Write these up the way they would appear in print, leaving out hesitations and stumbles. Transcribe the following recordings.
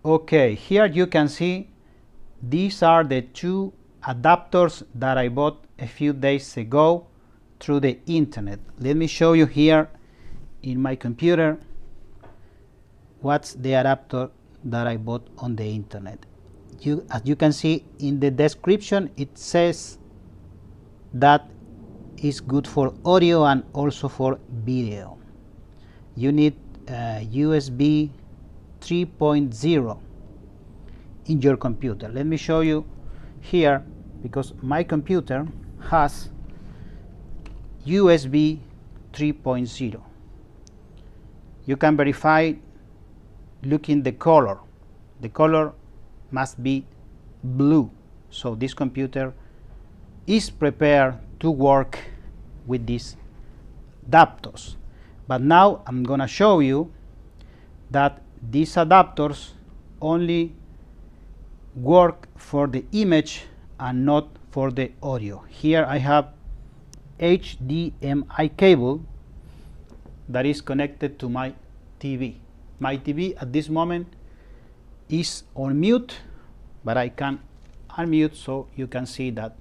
Okay, here you can see these are the two adapters that I bought a few days ago through the internet. Let me show you here in my computer what's the adapter that I bought on the internet. As you can see in the description, it says that it's good for audio and also for video. You need USB 3.0 in your computer. Let me show you here, because my computer has USB 3.0. You can verify looking the color. The color must be blue, so this computer is prepared to work with these adapters. But now I'm gonna show you that these adapters only work for the image and not for the audio. Here I have HDMI cable that is connected to my TV. My TV at this moment is on mute, but I can unmute so you can see that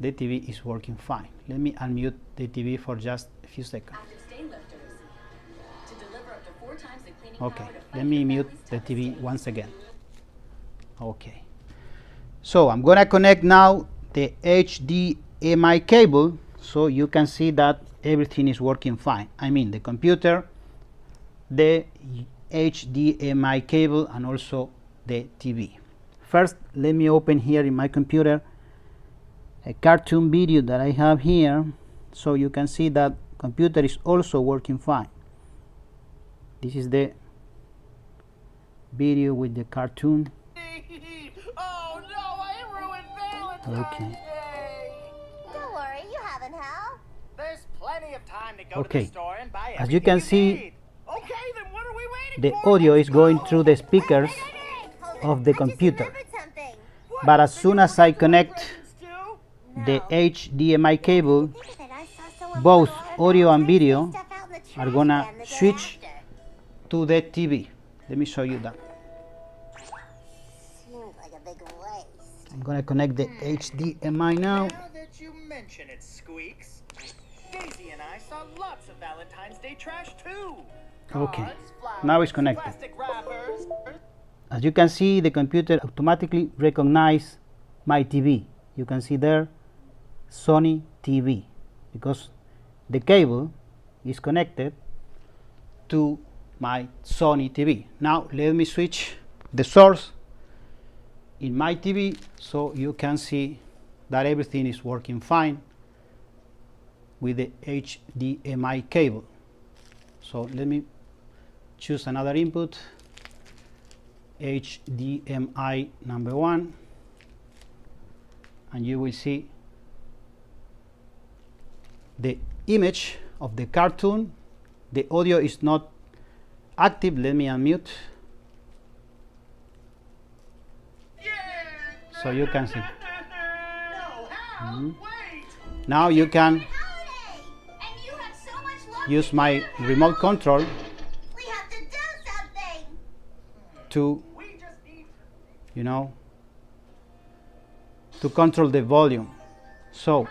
the TV is working fine. Let me unmute the TV for just a few seconds. Okay, let me mute the TV once again. Okay, so I'm gonna connect now the HDMI cable so you can see that everything is working fine. I mean the computer, the HDMI cable, and also the TV. First, let me open here in my computer a cartoon video that I have here so you can see that computer is also working fine. This is the video with the cartoon. Oh no, I ruined Valentine's Okay. Day! Don't worry, you haven't, Hal. There's plenty of time to go to Okay, the store and buy as you everything can see, need. Okay, then what are we waiting the for? audio is Let's going go. through the speakers of the computer. What? But as Then soon you as I forgot to buy connect presents too? the HDMI cable, both audio and video are gonna switch to the TV. Let me show you that. Seems like a big waste. I'm gonna connect the HDMI now. Now that you mention it, Squeaks, Daisy and I saw lots of Valentine's Day trash too. Okay, Cards, flowers, now it's connected. plastic wrappers. As you can see, the computer automatically recognizes my TV. You can see there Sony TV because the cable is connected to my Sony TV. Now let me switch the source in my TV so you can see that everything is working fine with the HDMI cable. So let me choose another input, HDMI number 1, and you will see the image of the cartoon. The audio is not active. Let me unmute so you can see. Now you can use my remote control We have to do something. to, to control the volume. So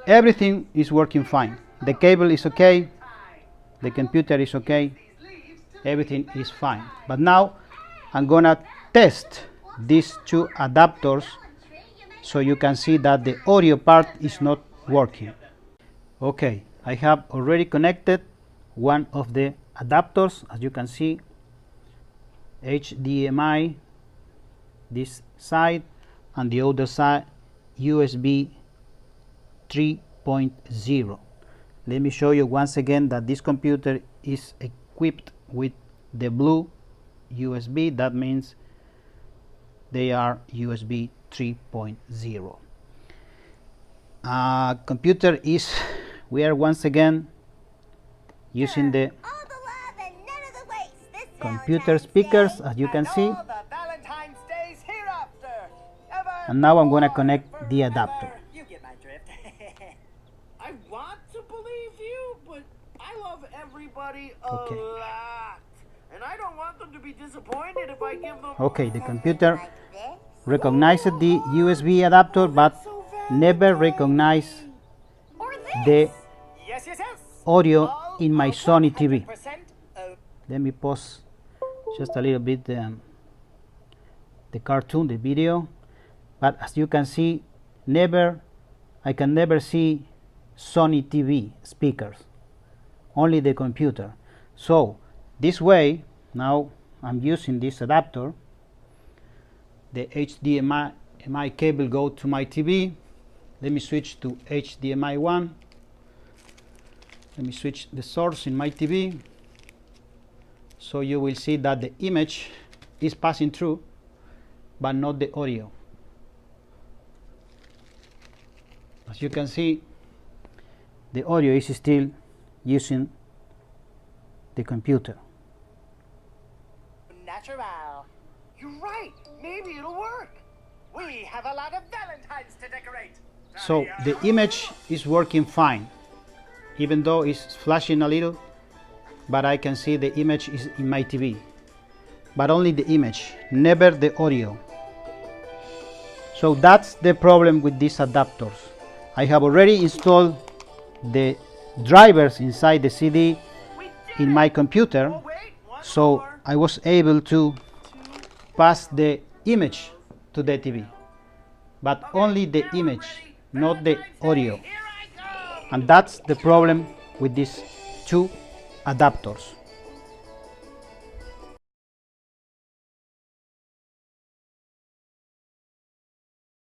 everything is working fine. The cable is okay, the computer is okay, everything is fine. But now I'm gonna test these two adapters so you can see that the audio part is not working. Okay, I have already connected one of the adapters, as you can see, HDMI this side, and the other side USB 3.0. Let me show you once again that this computer is equipped with the blue USB. That means they are USB 3.0. Computer is, we are once again using the All the love and none of the waste. This computer Valentine's speakers, Day. as you can And see, all the Valentine's Days hereafter. Ever and now I'm gonna more connect and the forever. adapter. You get my drift. I want to believe you, but I love everybody a Okay. lot. And And I don't want them to be disappointed if I give them... Okay, the computer Like this? recognized the USB adapter but never recognized Or this? the Yes, yes, yes. audio All in my Sony TV. 100% o- Let me pause just a little bit the cartoon, the video. But as you can see, I can never see Sony TV speakers, only the computer. So this way, now I'm using this adapter. The HDMI cable go to my TV. Let me switch to HDMI 1. Let me switch the source in my TV. So you will see that the image is passing through, but not the audio. As you can see, the audio is still using the computer. Natural. You're right. Maybe it'll work. We have a lot of Valentines to decorate. So the image is working fine, even though it's flashing a little, but I can see the image is in my TV. But only the image, never the audio. So that's the problem with these adapters. I have already installed the drivers inside the CD in my computer, Oh, wait. One so more. I was able to pass the image to the TV, but only the image, not the audio. Here I go. And that's the problem with these two adapters.